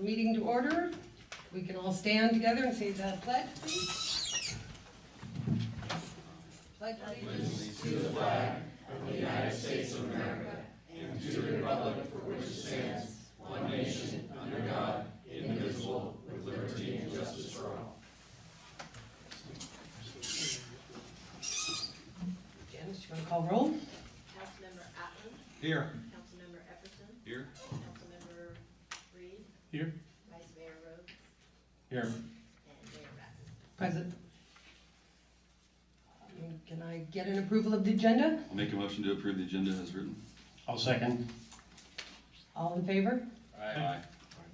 meeting to order. We can all stand together and say the pledge, please. Pledge allegiance to the flag of the United States of America and to the republic for which it stands, one nation, under God, indivisible, with liberty and justice for all. Janice, you want to call roll? Councilmember Atwood. Here. Councilmember Epperson. Here. Councilmember Reed. Here. Vice Mayor Rhodes. Here. And Mayor Ratten. Present. Can I get an approval of the agenda? I'll make a motion to approve the agenda as written. I'll second. All in favor? Aye.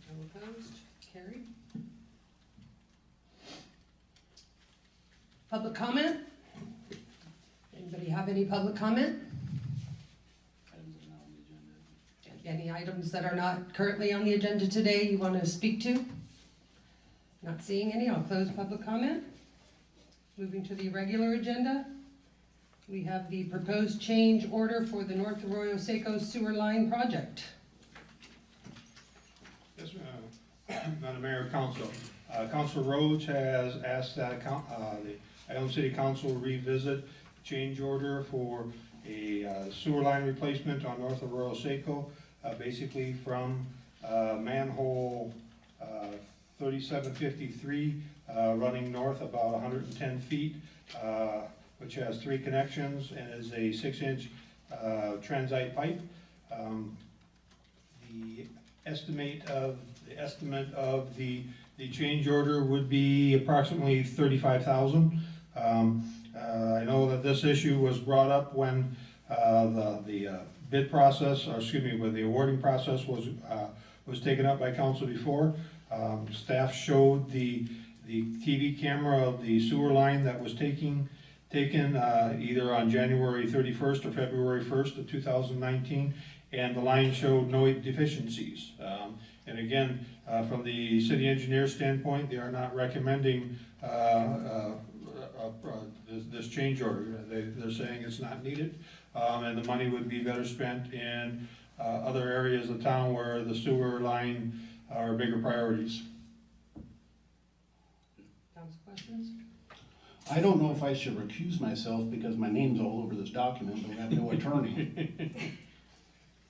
No opposed? Carried. Public comment? Anybody have any public comment? Items that are not on the agenda. Any items that are not currently on the agenda today you want to speak to? Not seeing any, I'll close public comment. Moving to the regular agenda, we have the proposed change order for the North Arroyo Seco sewer line project. Yes, Madam Mayor, Council. Council Rhodes has asked that the Ione City Council revisit change order for a sewer line replacement on North Arroyo Seco, basically from manhole 3753 running north about 110 feet, which has 3 connections and is a 6-inch transite pipe. The estimate of the change order would be approximately $35,000. I know that this issue was brought up when the bid process, or excuse me, when the awarding process was taken up by council before. Staff showed the TV camera of the sewer line that was taken either on January 31st or February 1st of 2019, and the line showed no deficiencies. And again, from the city engineer standpoint, they are not recommending this change order. They're saying it's not needed, and the money would be better spent in other areas of town where the sewer line are bigger priorities. Council questions? I don't know if I should recuse myself because my name's all over this document, but I have no attorney.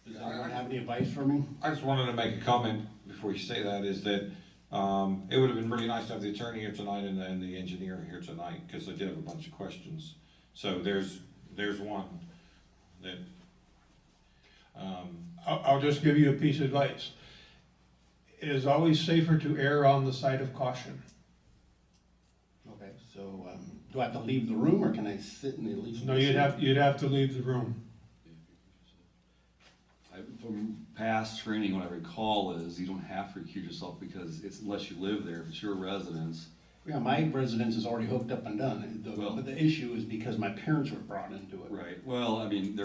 Does anyone have any advice for me? I just wanted to make a comment before you say that, is that it would have been really nice to have the attorney here tonight and then the engineer here tonight, because I did have a bunch of questions. So there's one that. I'll just give you a piece of advice. It is always safer to err on the side of caution. Okay, so do I have to leave the room or can I sit and at least? No, you'd have to leave the room. From past training, what I recall is you don't have to recuse yourself because it's unless you live there, if it's your residence. Yeah, my residence is already hooked up and done. But the issue is because my parents were brought into it. Right, well, I mean,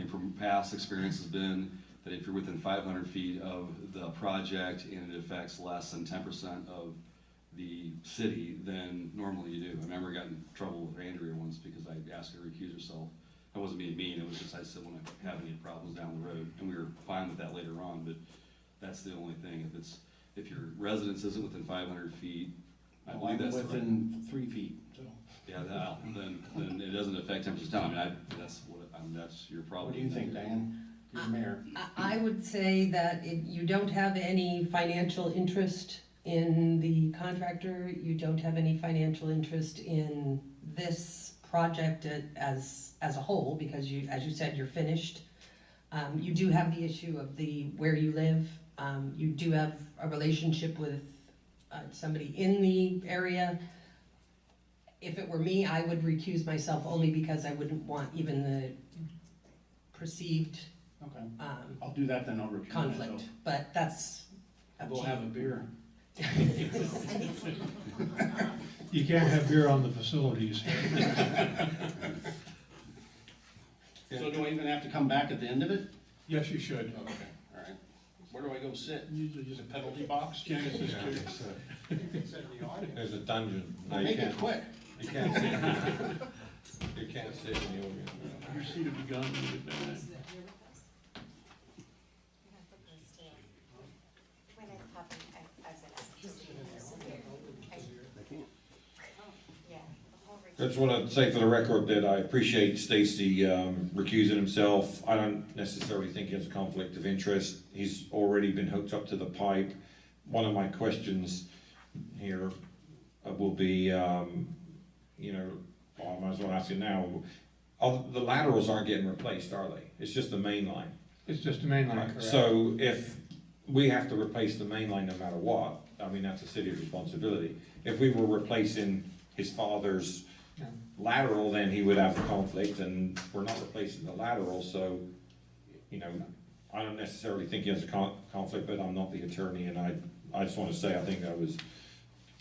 from past experience has been that if you're within 500 feet of the project and it affects less than 10% of the city, then normally you do. I remember I got in trouble with Andrea once because I asked her to recuse herself. That wasn't being mean, it was just I said when I have any problems down the road, and we were fine with that later on, but that's the only thing. If your residence isn't within 500 feet, I Well, believe I'm that's the right. within 3 feet, so. Yeah, then it doesn't affect 10% town. That's your problem. What do you think, Diane? You're mayor. I would say that if you don't have any financial interest in the contractor, you don't have any financial interest in this project as a whole, because you, as you said, you're finished. You do have the issue of where you live. You do have a relationship with somebody in the area. If it were me, I would recuse myself only because I wouldn't want even the perceived Okay, I'll do that then, I'll recuse conflict, myself. but that's I'll up go to have a you. beer. You can't have beer on the facilities. So do I even have to come back at the end of it? Yes, you should. Okay, all right. Where do I go sit? Usually Is it penalty box? Janice is too. There's a dungeon. No, I'll you make it can't. quick. You can't sit. You can't sit in the audience. Your seat will be gone when you get back. You're with us? You have to put a stand. When I just want to say for the record that I appreciate Stacy recusing himself. I don't necessarily think he has a conflict of interest. He's already been hooked up to the pipe. One of my questions here will be, you know, well, I might as well ask you now. The laterals aren't getting replaced, are they? It's just the main line. It's just a main line, correct? So if we have to replace the main line no matter what, I mean, that's a city's responsibility. If we were replacing his father's Yeah. lateral, then he would have a conflict, and we're not replacing the lateral, so, you know, I don't necessarily think he has a conflict, but I'm not the attorney, and I just wanna say, I think that was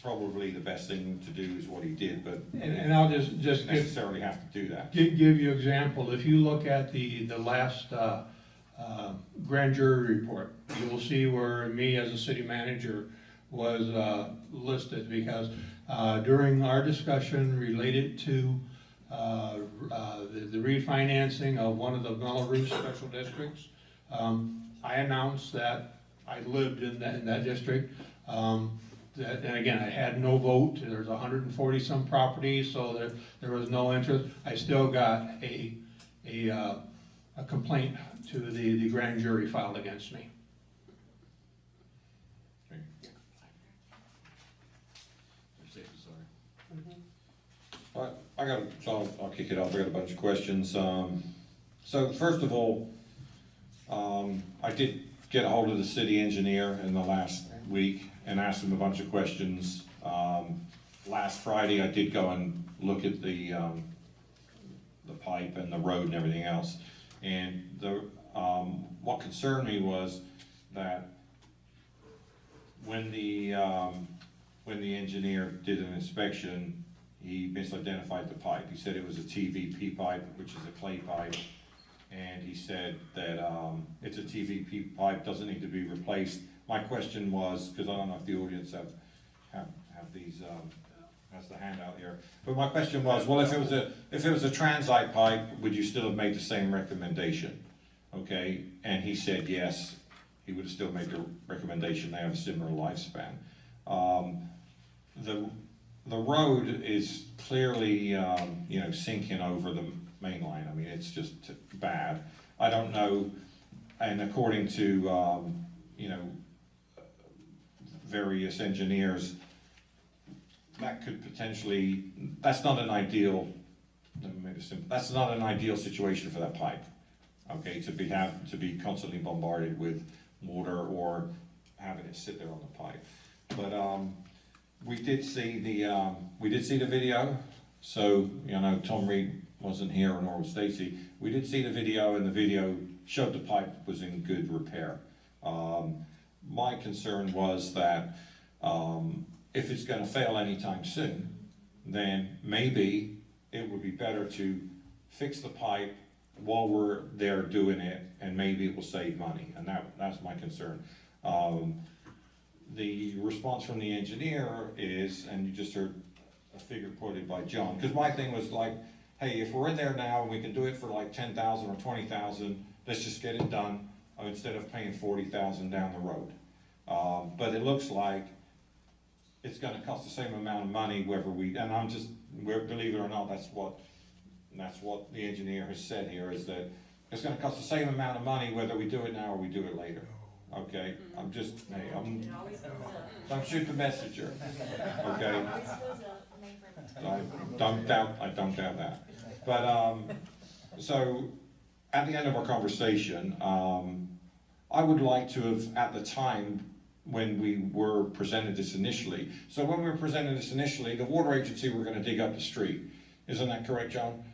probably the best thing to do is what he did, but And I'll just didn't give, necessarily have to do that. give you example. If you look at the last grand jury report, you will see where me as a city manager was listed, because during our discussion related to the refinancing of one of the Melrose special districts, I announced that I lived in that district. And again, I had no vote. There's 140 some properties, so there was no interest. I still got a complaint to the grand jury filed against me. So I'll kick it off, I got a bunch of questions. So first of all, I did get a hold of the city engineer in the last week and asked him a bunch of questions. Last Friday, I did go and look at the pipe and the road and everything else. And what concerned me was that when the engineer did an inspection, he misidentified the pipe. He said it was a TVP pipe, which is a clay pipe. And he said that it's a TVP pipe, doesn't need to be replaced. My question was, because I don't know if the audience have these, has the handout here. But my question was, well, if it was a transite pipe, would you still have made the same recommendation? Okay, and he said yes, he would have still made the recommendation. They have a similar lifespan. The road is clearly, you know, sinking over the main line. I mean, it's just bad. I don't know, and according to, you know, various engineers, that could potentially, that's not an ideal, let me make it simple, that's not an ideal situation for that pipe. Okay, to be constantly bombarded with water or having it sit there on the pipe. But we did see the video. So, you know, Tom Reed wasn't here, nor was Stacy. We did see the video, and the video showed the pipe was in good repair. My concern was that if it's going to fail anytime soon, then maybe it would be better to fix the pipe while we're there doing it, and maybe it will save money, and that's my concern. The response from the engineer is, and you just heard a figure quoted by John, because my thing was like, hey, if we're in there now and we can do it for like 10,000 or 20,000, let's just get it done instead of paying 40,000 down the road. But it looks like it's going to cost the same amount of money whether we, and I'm just, believe it or not, that's what the engineer has said here, is that it's going to cost the same amount of money whether we do it now or we do it later. Okay, I'm just, hey, It always goes up. I'm shoot the messenger. Okay, It always goes up. I don't doubt that. But so at the end of our conversation, I would like to have, at the time when we were presented this initially. So when we were presented this initially, the water agency were going to dig up the street. Isn't that correct, John?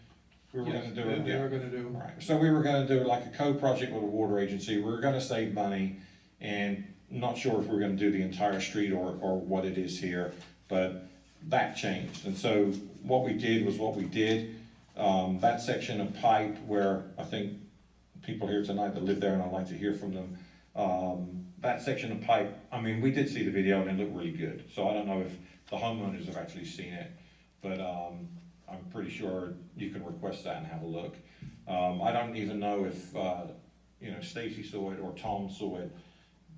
We were going to do it. They are gonna do. Right, so we were gonna do like a co-project with a water agency, we were gonna save money, and not sure if we're gonna do the entire street or what it is here, but that changed, and so what we did was what we did. That section of pipe where I think people here tonight that live there, and I'd like to hear from them, that section of pipe, I mean, we did see the video and it looked really good, so I don't know if the homeowners have actually seen it, but I'm pretty sure you can request that and have a look. I don't even know if, you know, Stacy saw it or Tom saw it,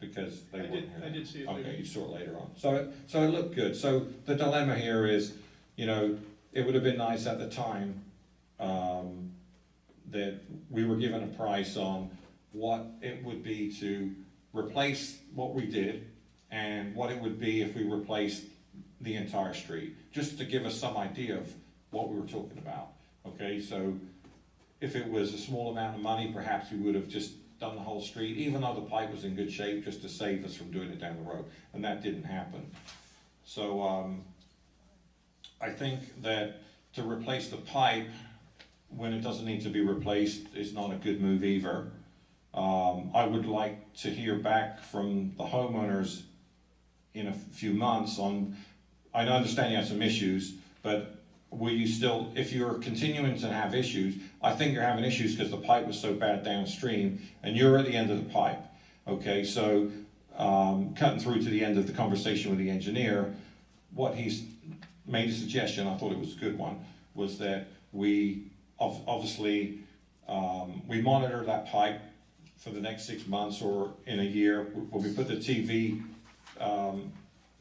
because they weren't here. I did see it. Okay, you saw it later on. So it looked good. So the dilemma here is, you know, it would have been nice at the time, that we were given a price on what it would be to replace what we did and what it would be if we replaced the entire street, just to give us some idea of what we were talking about. Okay, so if it was a small amount of money, perhaps we would have just done the whole street, even though the pipe was in good shape, just to save us from doing it down the road, and that didn't happen. So I think that to replace the pipe when it doesn't need to be replaced is not a good move either. I would like to hear back from the homeowners in a few months on, I understand you have some issues, but will you still, if you're continuing to have issues, I think you're having issues because the pipe was so bad downstream and you're at the end of the pipe. Okay, so cutting through to the end of the conversation with the engineer, what he's made a suggestion, I thought it was a good one, was that we obviously we monitor that pipe for the next 6 months or in a year. When we put the TV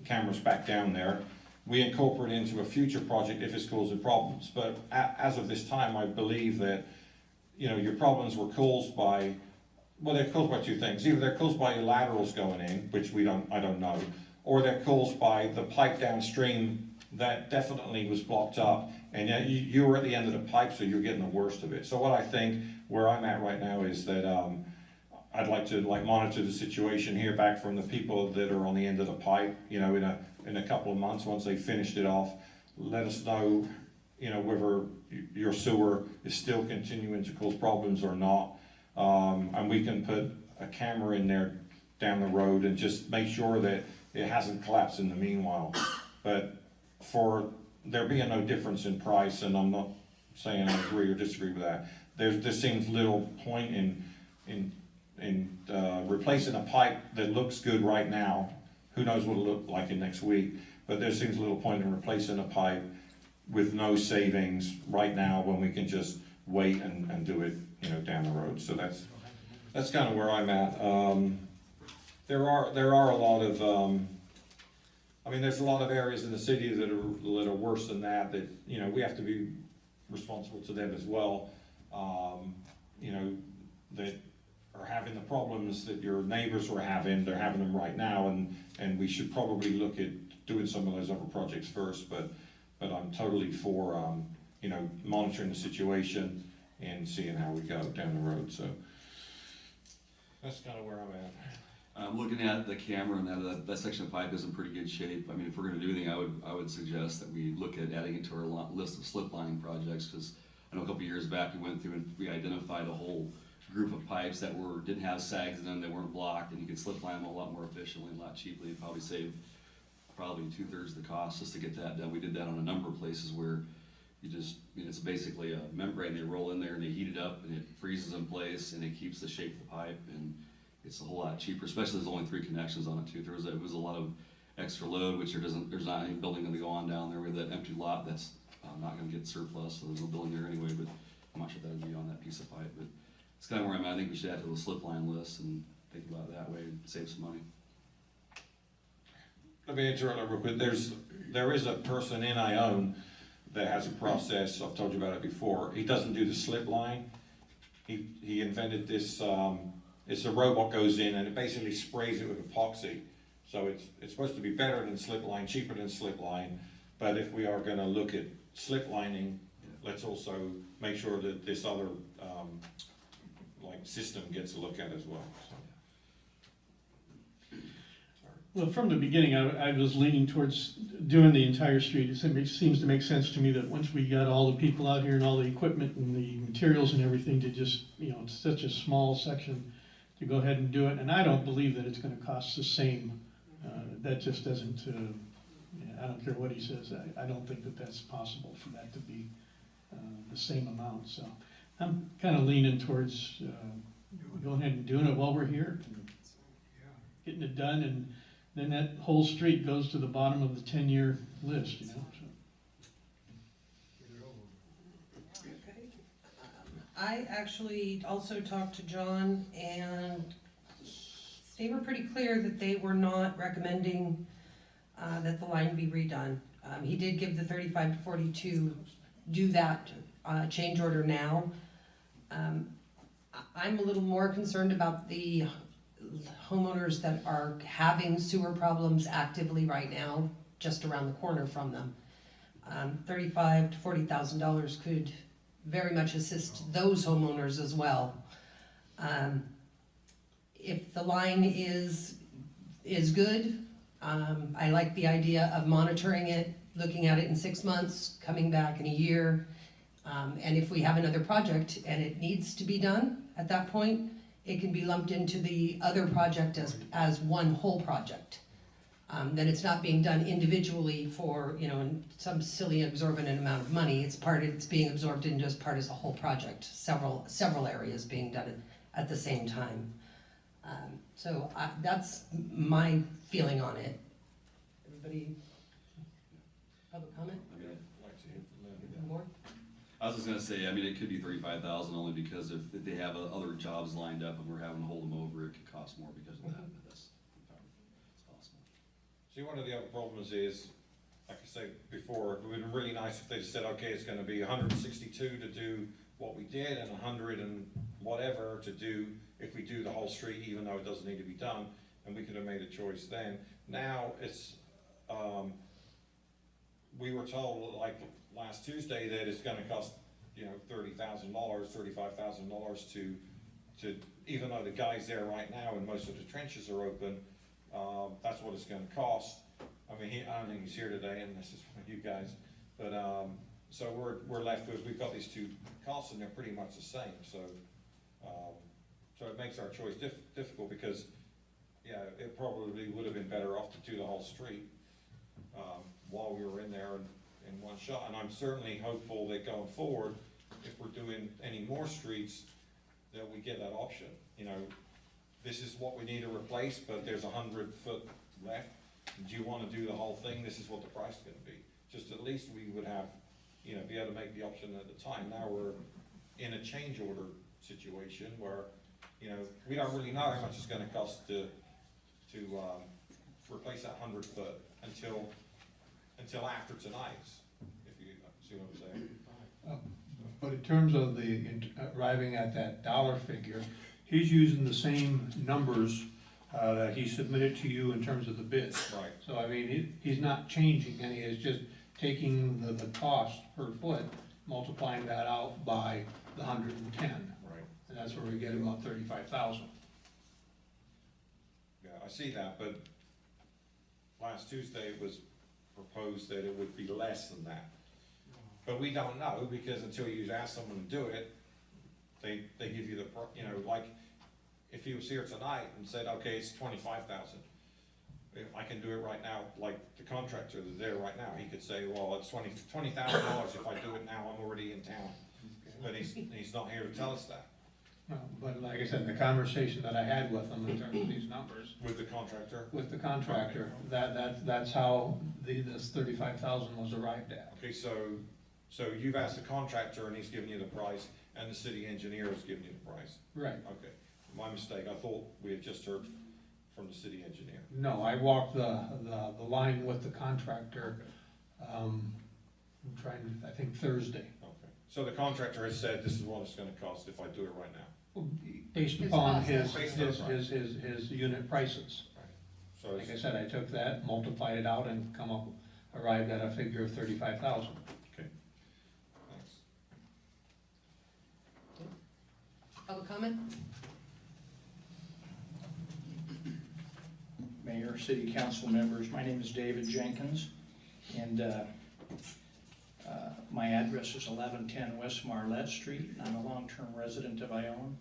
cameras back down there, we incorporate into a future project if it's causing problems. But as of this time, I believe that, you know, your problems were caused by, well, they're caused by two things. Either they're caused by your laterals going in, which I don't know, or they're caused by the pipe downstream that definitely was blocked up, and yet you were at the end of the pipe, so you're getting the worst of it. So what I think, where I'm at right now is that I'd like to monitor the situation, hear back from the people that are on the end of the pipe, you know, in a couple of months, once they finished it off, let us know, you know, whether your sewer is still continuing to cause problems or not. And we can put a camera in there down the road and just make sure that it hasn't collapsed in the meanwhile. But for there being no difference in price, and I'm not saying I agree or disagree with that, there seems little point in replacing a pipe that looks good right now. Who knows what it'll look like in next week, but there seems little point in replacing a pipe with no savings right now when we can just wait and do it, you know, down the road. So that's kind of where I'm at. There are a lot of, I mean, there's a lot of areas in the city that are worse than that, you know, we have to be responsible to them as well. You know, that are having the problems that your neighbors were having, they're having them right now, and we should probably look at doing some of those other projects first, but I'm totally for, you know, monitoring the situation and seeing how we go down the road, so that's kind of where I'm at. Looking at the camera and that section of pipe is in pretty good shape. I mean, if we're gonna do anything, I would suggest that we look at adding it to our list of slip lining projects, because I know a couple years back we went through and we identified a whole group of pipes that didn't have sags in them, they weren't blocked, and you could slip line them a lot more efficiently, a lot cheaply, and probably save 2/3 of the cost just to get that done. We did that on a number of places where you just, I mean, it's basically a membrane, they roll in there and they heat it up and it freezes in place and it keeps the shape of the pipe, and it's a whole lot cheaper, especially there's only 3 connections on it too. It was a lot of extra load, which there's not any building gonna go on down there. We have that empty lot that's not gonna get surplus, so there's no building there anyway, but I'm not sure that would be on that piece of pipe, but it's kind of where I'm at. I think we should add to the slip line list and think about it that way and save some money. Let me interrupt real quick. There is a person in Ione that has a process, I've told you about it before. He doesn't do the slip line. He invented this, it's a robot goes in and it basically sprays it with epoxy. So it's supposed to be better than slip line, cheaper than slip line. But if we are gonna look at slip lining, let's also make sure that this other system gets a look at as well. So. Well, from the beginning, I was leaning towards doing the entire street. It seems to make sense to me that once we got all the people out here and all the equipment and the materials and everything, to just, you know, it's such a small section, to go ahead and do it. And I don't believe that it's gonna cost the same. That just doesn't, I don't care what he says, I don't think that that's possible for that to be the same amount. So I'm kind of leaning towards going ahead and doing it while we're here, and getting it done, and then that whole street goes to the bottom of the 10-year list, you know. So. I actually also talked to John, and they were pretty clear that they were not recommending that the line be redone. He did give the 35 to 42, do that change order now. I'm a little more concerned about the homeowners that are having sewer problems actively right now, just around the corner from them. $35,000 to $40,000 could very much assist those homeowners as well. If the line is good, I like the idea of monitoring it, looking at it in 6 months, coming back in a year. And if we have another project and it needs to be done at that point, it can be lumped into the other project as one whole project. Then it's not being done individually for, some silly exorbitant amount of money. It's being absorbed into as part as a whole project, several areas being done at the same time. So that's my feeling on it. Everybody, public comment? I mean, I'd like to hear from them. More? I was just gonna say, I mean, it could be 35,000 only because if they have other jobs lined up and we're having to hold them over, it could cost more because of that, but that's possible. See, one of the other problems is, like I said before, it would have been really nice if they said, okay, it's gonna be 162 to do what we did and 100 and whatever to do if we do the whole street, even though it doesn't need to be done, and we could have made a choice then. Now, it's, we were told, like, last Tuesday, that it's gonna cost, $30,000, $35,000 to, even though the guy's there right now and most of the trenches are open, that's what it's gonna cost. I mean, I don't think he's here today, and this is one of you guys, but, so we're left with, we've got these two costs, and they're pretty much the same, so it makes our choice difficult, because, yeah, it probably would have been better off to do the whole street, while we were in there in one shot, and I'm certainly hopeful that going forward, if we're doing any more streets, that we get that option. This is what we need to replace, but there's 100 foot left. Do you wanna do the whole thing? This is what the price is gonna be. Just at least we would have, be able to make the option at the time. Now we're in a change order situation where, we don't really know how much it's gonna cost to replace that 100 foot until after tonight's, if you see what I'm saying. But in terms of arriving at that dollar figure, he's using the same numbers that he submitted to you in terms of the bid. Right. So, I mean, he's not changing any, he's just taking the cost per foot, multiplying that out by the 110. Right. And that's where we get about 35,000. Yeah, I see that, but last Tuesday it was proposed that it would be less than that. But we don't know, because until you ask someone to do it, they give you like, if he was here tonight and said, okay, it's 25,000. I can do it right now, like the contractor that's there right now, he could say, well, it's $20,000 if I do it now, I'm already in town. But he's not here to tell us that. No, but like I said, the conversation that I had with him in terms of these numbers, With the contractor? with the contractor, that's how this 35,000 was arrived at. Okay, so you've asked the contractor and he's giving you the price, and the city engineer is giving you the price? Right. Okay, my mistake, I thought we had just heard from the city engineer. No, I walked the line with the contractor, I'm trying, I think Thursday. Okay, so the contractor has said this is what it's gonna cost if I do it right now? Based His upon cost. his unit prices. So Like I it's, said, I took that, multiplied it out, and arrived at a figure of 35,000. okay, thanks. Public comment? Mayor, City Council members, my name is David Jenkins, and my address is 1110 West Marlette Street, and I'm a long-term resident of Ione.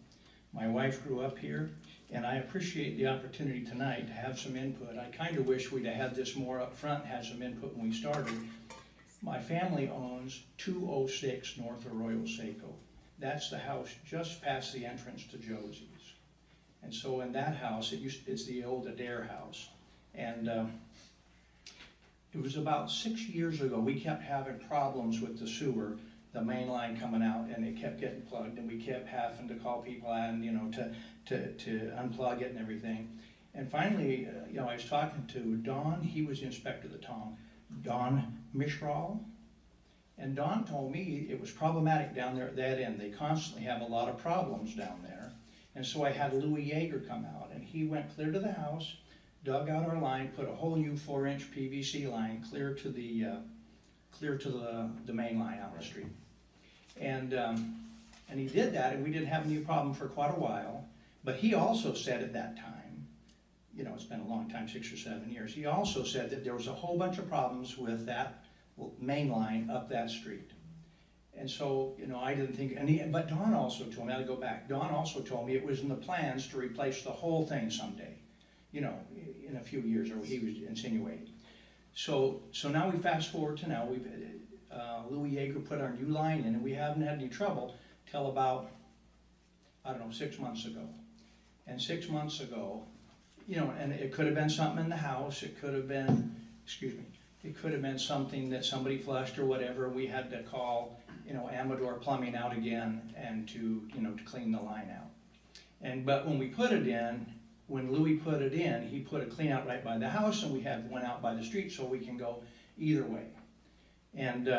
My wife grew up here, and I appreciate the opportunity tonight to have some input. I kind of wish we'd have had this more up front, had some input when we started. My family owns 206 North Arroyo Seco. That's the house just past the entrance to Josie's. And so in that house, it's the old Adair house. And it was about 6 years ago, we kept having problems with the sewer, the main line coming out, and it kept getting plugged, and we kept having to call people and, to unplug it and everything. And finally, I was talking to Don, he was the inspector of the town. Don Mishral. And Don told me it was problematic down there at that end. They constantly have a lot of problems down there. And so I had Louis Yeager come out, and he went clear to the house, dug out our line, put a whole new 4-inch PVC line clear to the main line out the street. And he did that, and we didn't have any problem for quite a while. But he also said at that time, you know, it's been a long time, 6 or 7 years, he also said that there was a whole bunch of problems with that main line up that street. And so, you know, I didn't think, but Don also told me, I had to go back, Don also told me it was in the plans to replace the whole thing someday, you know, in a few years, or he was insinuating. So now we fast forward to now, Louis Yeager put our new line in, and we haven't had any trouble till about, I don't know, 6 months ago. And 6 months ago, you know, and it could have been something in the house, it could have been, it could have been something that somebody flushed or whatever. We had to call, you know, Amador Plumbing out again and to clean the line out. But when we put it in, when Louis put it in, he put a clean out right by the house, and we had one out by the street so we can go either way. And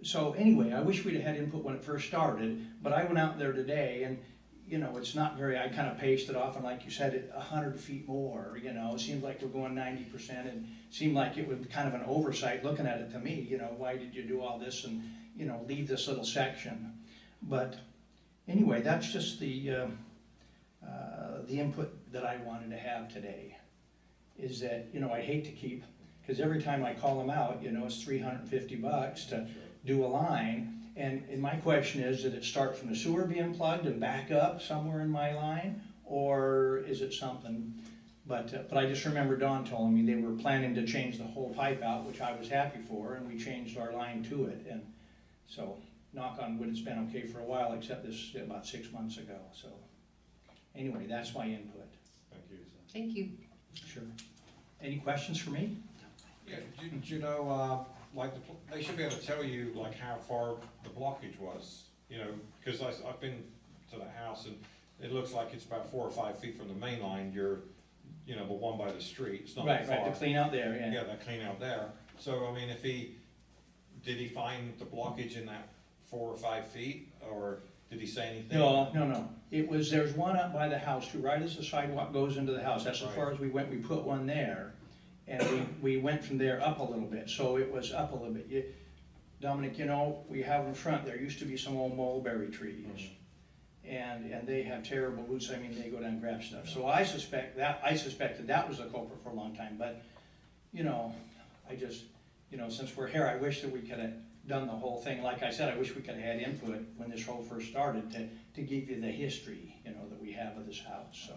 so anyway, I wish we'd have had input when it first started, but I went out there today, and you know, it's not very, I kind of paced it off, and like you said, 100 feet more, you know, it seems like we're going 90%, and it seemed like it was kind of an oversight looking at it to me, you know, why did you do all this and, you know, leave this little section? But anyway, that's just the input that I wanted to have today, is that, you know, I hate to keep, because every time I call them out, you know, it's $350 to do a line. And my question is, did it start from the sewer being plugged and back up somewhere in my line? Or is it something, but I just remember Don telling me they were planning to change the whole pipe out, which I was happy for, and we changed our line to it. And so, knock on wood, it's been okay for a while, except this about 6 months ago. So anyway, that's my input. Thank you. Thank you. Sure. Any questions for me? Yeah, do you know, like, they should be able to tell you, like, how far the blockage was, you know, because I've been to the house, and it looks like it's about 4 or 5 feet from the main line, you know, the one by the street, it's not that far. Right, to clean out there, yeah. Yeah, that clean out there. So, I mean, did he find the blockage in that 4 or 5 feet, or did he say anything? No. There's one up by the house too, right as the sidewalk goes into the house. That's as far Right. as we went. We put one there, and we went from there up a little bit. So it was up a little bit. Dominic, you know, we have in front, there used to be some old mulberry trees. Mm-hmm. And they have terrible roots. I mean, they go down and grab stuff. So I suspected that was the culprit for a long time. But, you know, since we're here, I wish that we could have done the whole thing. Like I said, I wish we could have had input when this whole first started to give you the history, you know, that we have of this house, so.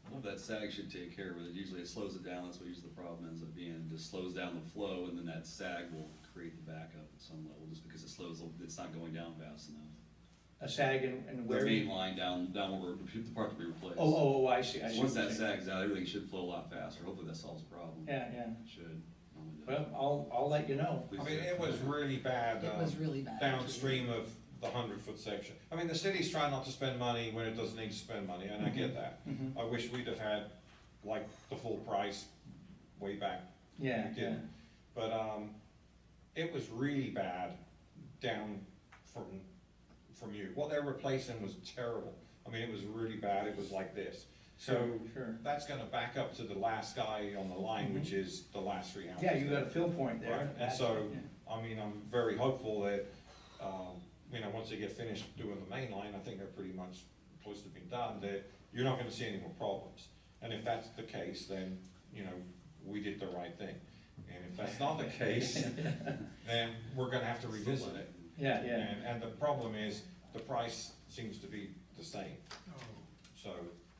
Well, that sag should take care of it. Usually it slows it down. That's what usually the problem ends up being. It just slows down the flow, and then that sag will create the backup at some level, just because it's not going down fast enough. A sag and where? The main line down where the part to be replaced. Oh, I see. Once that sags out, everything should flow a lot faster. Hopefully that solves the problem. Yeah. It should. Normally does. Well, I'll let you know. I mean, it was really bad. It was really bad. Downstream of the 100-foot section. I mean, the city's trying not to spend money when it doesn't need to spend money, and I get that. Mhm. I wish we'd have had, like, the full price way back. Yeah, We didn't. But, it was really bad down from you. What they're replacing was terrible. I mean, it was really bad. It was like this. So Sure. that's gonna back up to the last guy on the line, which is the last 3 houses. Yeah, you got a fill point there. Right, and so, Yeah. I mean, I'm very hopeful that, you know, once they get finished doing the main line, I think they're pretty much close to being done, that you're not gonna see any more problems. And if that's the case, then, you know, we did the right thing. And if that's not the case, then we're gonna have to revisit it. Yeah. And the problem is, the price seems to be the same. So,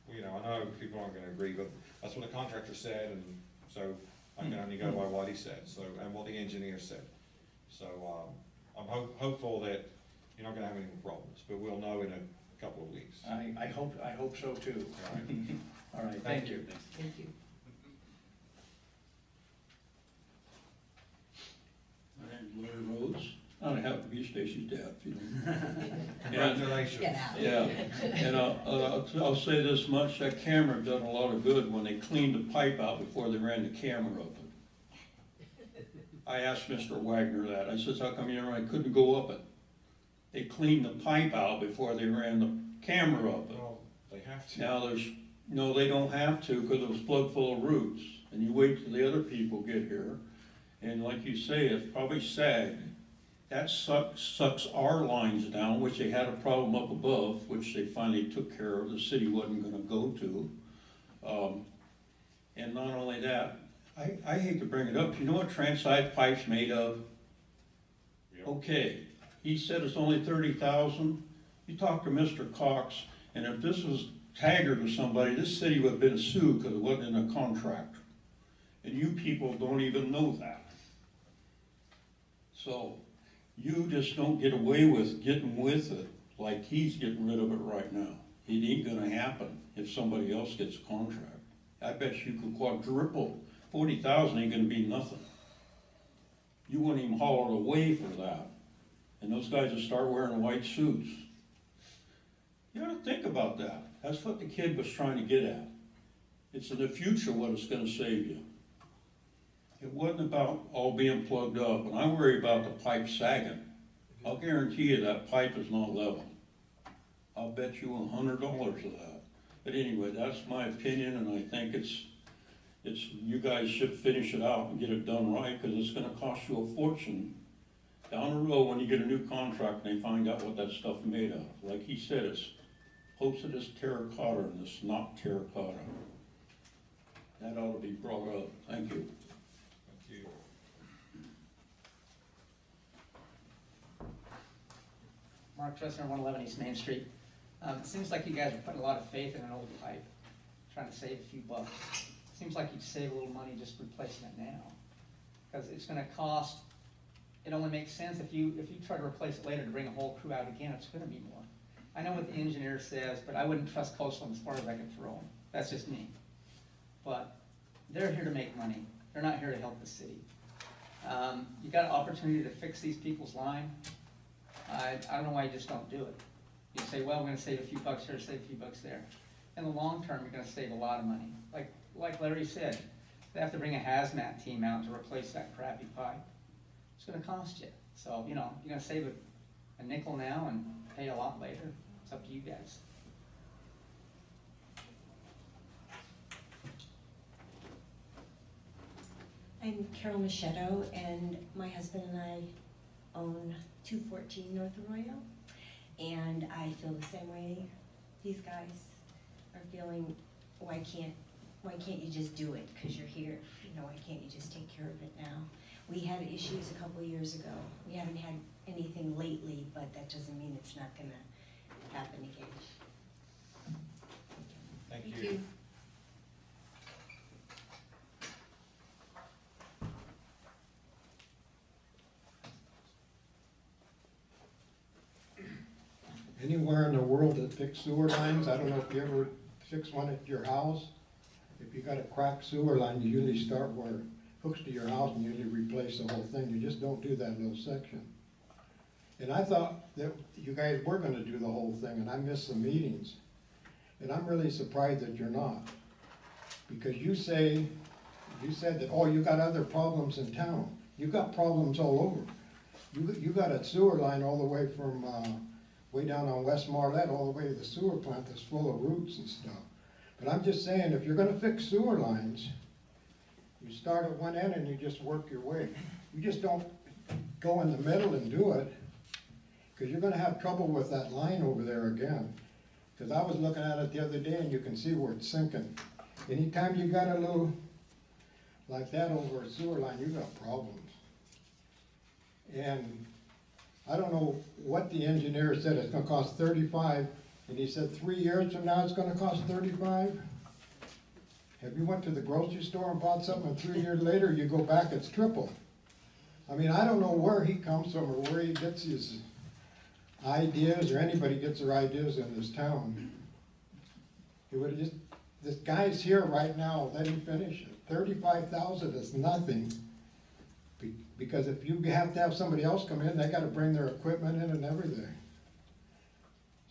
you know, I know people aren't gonna agree, but that's what the contractor said, and so I can only go by what he said, so, and what the engineer said. So, I'm hopeful that you're not gonna have any more problems, but we'll know in a couple of weeks. I hope so too. All right. All right, thank you. Thank you. My name's Larry Rhodes. I have to be Stacy's dad, you know. Congratulations. Get out. Yeah, and I'll say this much, that camera done a lot of good when they cleaned the pipe out before they ran the camera open. I asked Mr. Wagner that, I says, how come you know I couldn't go up it? They cleaned the pipe out before they ran the camera up it. Well, they have to. Now no, they don't have to, because it was plugged full of roots, and you wait till the other people get here, and like you say, it's probably sagged. That sucks our lines down, which they had a problem up above, which they finally took care of, the city wasn't gonna go to. And not only that, I hate to bring it up, you know what transite pipe's made of? Yep. Okay, he said it's only 30,000. You talk to Mr. Cox, and if this was Taggart or somebody, this city would have been sued because it wasn't in a contract. And you people don't even know that. So, you just don't get away with getting with it like he's getting rid of it right now. It ain't gonna happen if somebody else gets a contract. I bet you could quadruple, 40,000 ain't gonna be nothing. You wouldn't even haul it away for that. And those guys will start wearing white suits. You ought to think about that. That's what the kid was trying to get at. It's in the future what it's gonna save you. It wasn't about all being plugged up, and I worry about the pipe sagging. I'll guarantee you that pipe is not level. I'll bet you $100 of that. But anyway, that's my opinion, and I think you guys should finish it out and get it done right, because it's gonna cost you a fortune down the road when you get a new contract and they find out what that stuff is made of. Like he said, it's posted as terracotta, and it's not terracotta. That ought to be brought up. Thank you. Thank you. Mark Tressner, 111 East Main Street. It seems like you guys are putting a lot of faith in an old pipe, trying to save a few bucks. Seems like you'd save a little money just replacing it now, because it's gonna cost, it only makes sense if you try to replace it later to bring a whole crew out again, it's gonna be more. I know what the engineer says, but I wouldn't trust Coastal as far as I could throw them. That's just me. But they're here to make money. They're not here to help the city. You got an opportunity to fix these people's line. I don't know why you just don't do it. You say, well, we're gonna save a few bucks here, save a few bucks there. In the long term, you're gonna save a lot of money. Like Larry said, they have to bring a hazmat team out to replace that crappy pipe. It's gonna cost you. So, you're gonna save a nickel now and pay a lot later. It's up to you guys. I'm Carol Machado, and my husband and I own 214 North Arroyo, and I feel the same way these guys are feeling. Why can't you just do it? Because you're here. Why can't you just take care of it now? We had issues a couple years ago. We haven't had anything lately, but that doesn't mean it's not gonna happen again. Thank Thank you. you. Anywhere in the world that fix sewer lines, I don't know if you ever fix one at your house. If you got a cracked sewer line, you usually start where it hooks to your house and usually replace the whole thing. You just don't do that little section. And I thought that you guys were gonna do the whole thing, and I missed some meetings. And I'm really surprised that you're not. Because you said that, oh, you got other problems in town. You got problems all over. You got a sewer line all the way from, way down on West Marlette, all the way to the sewer plant that's full of roots and stuff. But I'm just saying, if you're gonna fix sewer lines, you start at one end and you just work your way. You just don't go in the middle and do it, because you're gonna have trouble with that line over there again. Because I was looking at it the other day and you can see where it's sinking. Anytime you got a little like that over a sewer line, you got problems. And I don't know what the engineer said, it's gonna cost 35, and he said 3 years from now it's gonna cost 35? Have you went to the grocery store and bought something and 3 years later you go back, it's triple? I mean, I don't know where he comes from or where he gets his ideas, or anybody gets their ideas in this town. It would just, this guy's here right now, let him finish it. 35,000 is nothing. Because if you have to have somebody else come in, they gotta bring their equipment in and everything.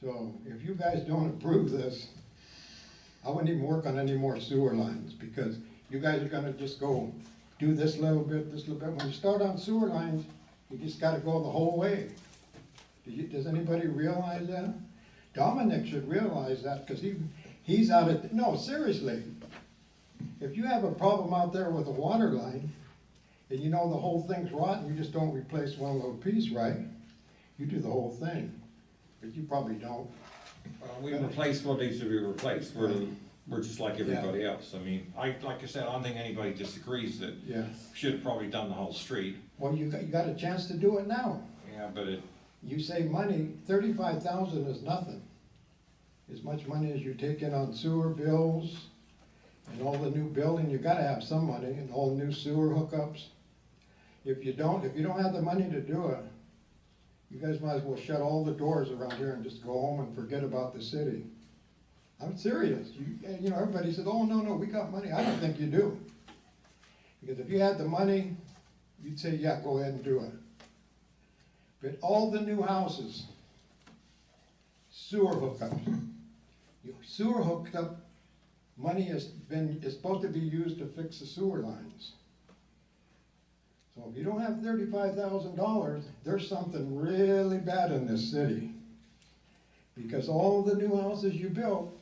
So if you guys don't approve this, I wouldn't even work on any more sewer lines, because you guys are gonna just go do this little bit, this little bit. When you start on sewer lines, you just gotta go the whole way. Does anybody realize that? Dominic should realize that, because he's out at, no, seriously. If you have a problem out there with a water line, and you know the whole thing's rotten, you just don't replace one little piece, right? You do the whole thing, but you probably don't. We replace what needs to be replaced, we're just like everybody else. I mean, like I said, I don't think anybody disagrees that Yeah. we should have probably done the whole street. Well, you got a chance to do it now. Yeah, but You save money, 35,000 is nothing. As much money as you take in on sewer bills and all the new building, you gotta have some money, and all new sewer hookups. If you don't have the money to do it, you guys might as well shut all the doors around here and just go home and forget about the city. I'm serious. You know, everybody says, oh, no, we got money. I don't think you do. Because if you had the money, you'd say, yeah, go ahead and do it. But all the new houses, sewer hookups. Your sewer hooked up, money is supposed to be used to fix the sewer lines. So if you don't have $35,000, there's something really bad in this city. Because all the new houses you built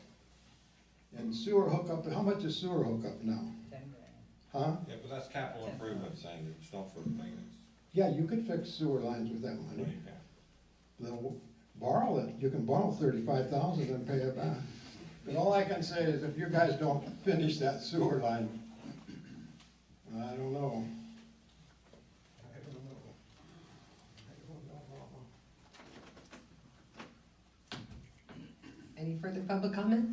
and sewer hookup, how much is sewer hookup now? 10 grand. Huh? yeah, but that's capital improvement, saying it's not for maintenance. Yeah, you could fix sewer lines with that money. Yeah. Then borrow it. You can borrow 35,000 and pay it back. But all I can say is if you guys don't finish that sewer line, I don't know. Any further public comment?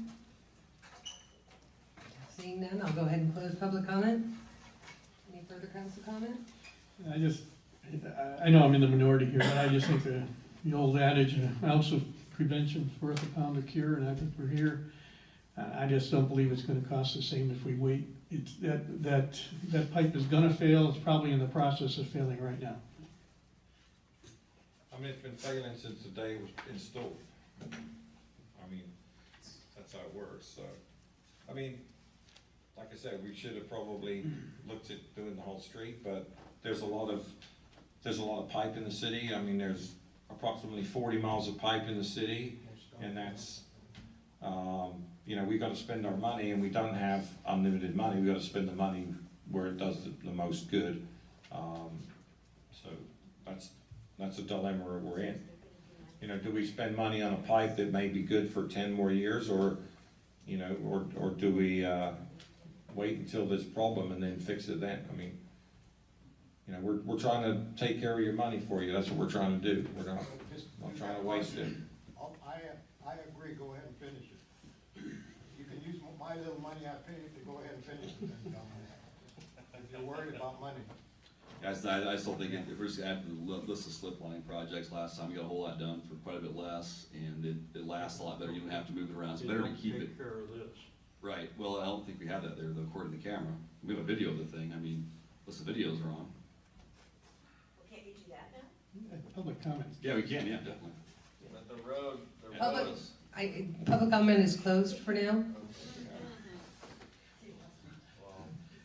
Seeing none, I'll go ahead and close public comment. Any further council comment? I know I'm in the minority here, but I just think the old adage, an ounce of prevention is worth a pound of cure, and I think we're here. I just don't believe it's gonna cost the same if we wait. That pipe is gonna fail, it's probably in the process of failing right now. I mean, it's been failing since the day it was installed. I mean, that's how it works, so. I mean, like I said, we should have probably looked at doing the whole street, but there's a lot of pipe in the city. I mean, there's approximately 40 miles of pipe in the city, and that's, you know, we gotta spend our money, and we don't have unlimited money. We gotta spend the money where it does the most good. So that's a dilemma we're in. You know, do we spend money on a pipe that may be good for 10 more years, or, you know, or do we, wait until this problem and then fix it then? I mean, you know, we're trying to take care of your money for you. That's what we're trying to do. We're not trying to waste it. I agree, go ahead and finish it. You can use my little money I paid to go ahead and finish it, then, Dominic. If you're worried about money. Guys, I still think if we're just adding the list of slip lining projects, last time we got a whole lot done for quite a bit less, and it lasts a lot better. You don't have to move it around. It's better to keep it. Take care of this. Right, well, I don't think we have that there, though, according to the camera. We have a video of the thing, I mean, unless the videos are on. Can't you do that now? Public comments. Yeah, we can, yeah, definitely. But the road Public, was, public comment is closed for now.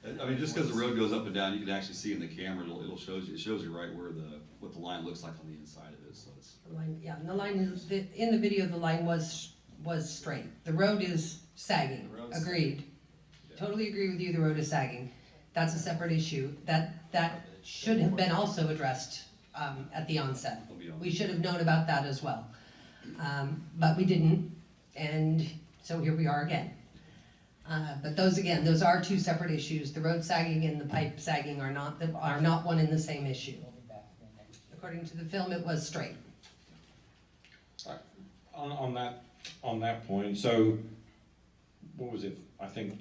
I mean, just because the road goes up and down, you can actually see in the camera, it shows you right where what the line looks like on the inside of it, so it's. The line, yeah, and the line is, in the video, the line was straight. The road is sagging, The road's agreed. Yeah. Totally agree with you, the road is sagging. That's a separate issue. That should have been also addressed, at the onset. It'll be on. We should have known about that as well. But we didn't, and so here we are again. But those are two separate issues. The road sagging and the pipe sagging are not one and the same issue. According to the film, it was straight. On that point, so, what was it? I think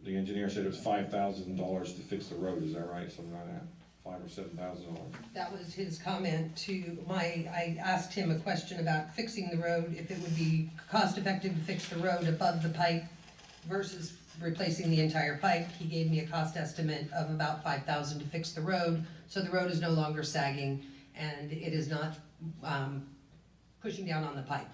the engineer said it was $5,000 to fix the road, is that right? Something like that, $5,000 or $7,000? That was his comment to I asked him a question about fixing the road, if it would be cost effective to fix the road above the pipe versus replacing the entire pipe. He gave me a cost estimate of about $5,000 to fix the road, so the road is no longer sagging and it is not pushing down on the pipe,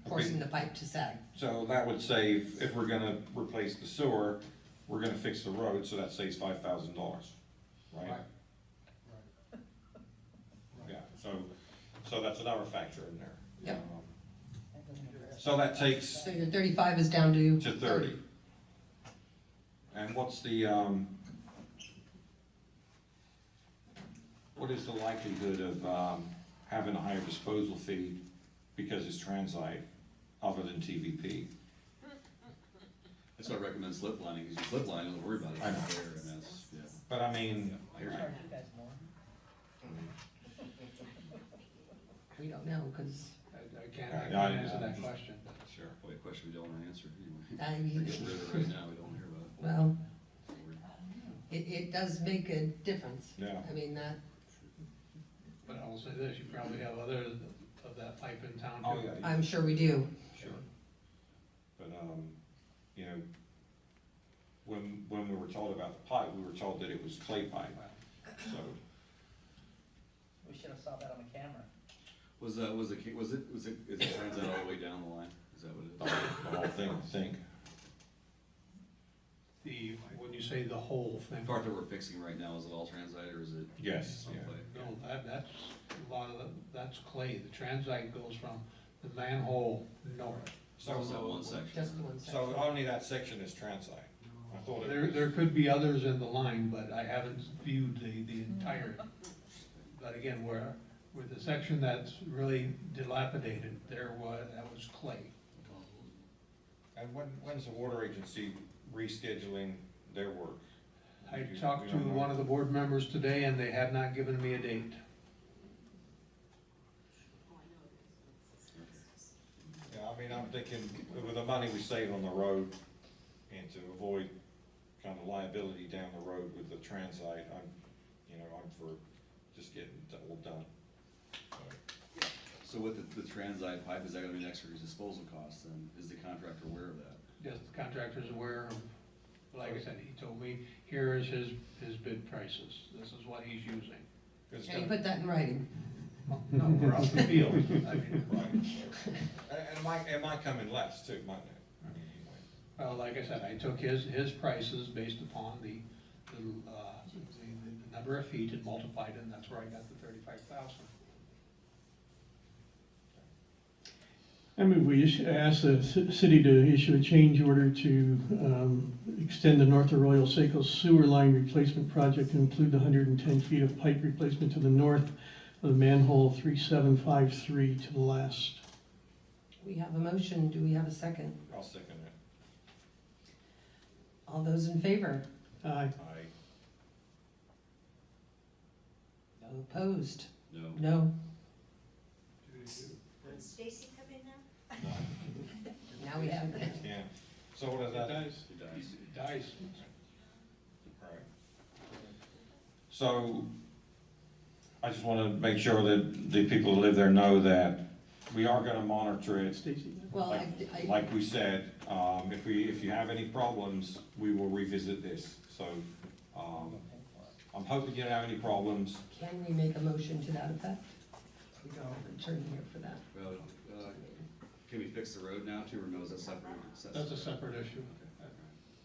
forcing the pipe to sag. So that would save, if we're gonna replace the sewer, we're gonna fix the road, so that saves $5,000. right? Right. Yeah, so that's another factor in there. Yep. So that takes So your 35 is down to? to 30. And what's the, what is the likelihood of having a higher disposal fee because it's transite other than TVP? That's why I recommend slip lining, because you slip line, don't worry about it, I know. it's there, and that's, yeah. But I mean, I agree. We don't know, because I can't Yeah, answer that just- question. sure. Boy, a question we don't want to answer, anyway. I We're mean, getting rid of it right now, we don't hear about well, it. it does make a difference. Yeah. I mean, that, But I will say this, you probably have other of that pipe in town too. Oh, yeah. I'm sure we do. Sure. But, you know, when we were told about the pipe, we were told that it was clay pipe, so. We should have saw that on the camera. Is it transite all the way down the line? Is that what it is? The whole thing, I think. When you say the whole The thing. part that we're fixing right now, is it all transite, or is it? Yes, yeah. clay? No, that's, a lot of, that's clay. The transite goes from the manhole north. So is that one section? Just the one section. So only that section is transite? I thought There, it was. there could be others in the line, but I haven't viewed the entire. But again, where the section that's really dilapidated, that was clay. And when's the water agency rescheduling their work? I You- talked you to don't know? one of the board members today and they have not given me a date. Yeah, I mean, I'm thinking with the money we save on the road and to avoid kind of liability down the road with the transite, I'm for just getting it all done. So with the transite pipe, is that gonna be an extra disposal cost, and is the contractor aware of that? Yes, the contractor's aware of, like I said, he told me, here is his bid prices. This is what he's using. It's Can you gonna- put that in writing? No, we're out in the field. I mean, Right. And it might come in less too, mightn't it? well, like I said, I took his prices based upon the number of feet and multiplied it, and that's where I got the 35,000. I move we ask the city to issue a change order to extend the North Arroyo Seco sewer line replacement project to include the 110 feet of pipe replacement to the north of the manhole 3753 to the last. We have a motion, do we have a second? I'll second it. All those in favor? Aye. Aye. No opposed? No. No. Did Stacy come in now? Now we have it. Yeah, so what is It that? does, It does. it dies. Right. So, I just wanna make sure that the people who live there know that we are gonna monitor it. Stacy? Well, Like we said, if you have any problems, we will revisit this, so, I'm hoping you don't have any problems. can we make a motion to that effect? We don't have an attorney here for that. Well, can we fix the road now too, or no, is that separate? That's a separate issue.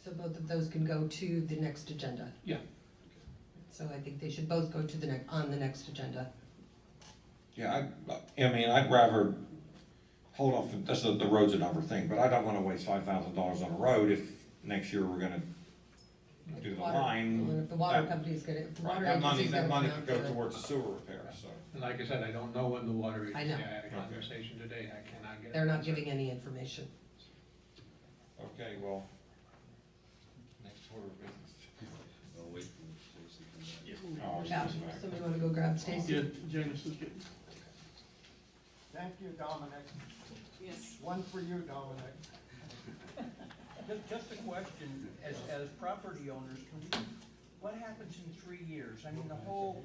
So both of those can go to the next agenda. Yeah. So I think they should both go to on the next agenda. Yeah, I mean, I'd rather hold off, that's the road's another thing, but I don't wanna waste $5,000 on a road if next year we're gonna do the Water- line. well, if the water company's gonna, if the water That money, agency's gonna that money come could out go for towards the sewer repair, so. And like I said, I don't know when the water I agency, know. I had a conversation today, I cannot get. They're not giving any information. Okay, well, next order of business. I'll wait for Stacy to come back. Oh, Yeah, she's back. somebody wanna go grab Stacy? Yeah, Janice is getting. Thank you, Dominic. Yes. One for you, Dominic. Just a question, as property owners, what happens in 3 years? I mean, the whole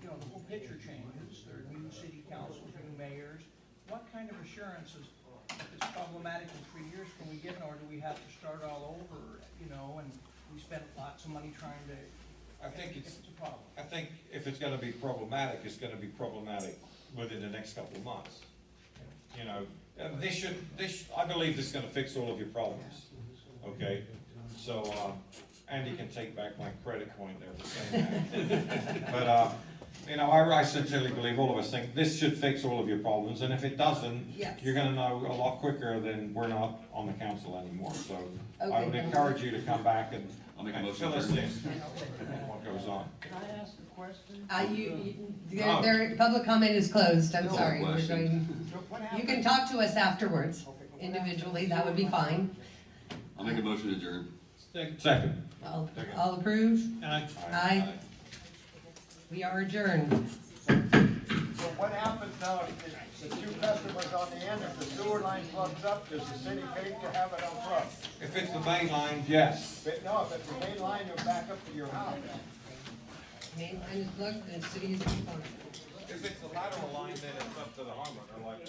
picture changes, there are new city councils, new mayors. What kind of assurances, if it's problematic in 3 years, can we get, or do we have to start all over, and we spent lots of money trying to, I think it's a problem. I think if it's gonna be problematic, it's gonna be problematic within the next couple of months. You know, I believe this is gonna fix all of your problems, okay? So, Andy can take back my credit coin there for saying that. But, you know, I sincerely believe, all of us think this should fix all of your problems, and if it doesn't, Yes. you're gonna know a lot quicker than we're not on the council anymore, so I Okay, would thank you. encourage you to come back and I'll make a and motion fill us to in adjourn. on what goes on. Can I ask a question? No. Their public comment is closed, I'm No sorry. We're question. going, So what you happened? can talk to us afterwards, individually, that would be fine. I'll make a motion to adjourn. Second. All approve? Aye. Aye. We are adjourned. So what happens now if the two customers on the end, if the sewer line plugs up, does the city pay to have it unplugged? If it's the main line, yes. But no, if it's the main line, you'll back up to your house. Main line is plugged, the city is compliant. If it's the lateral line, then it's up to the homeowner, like.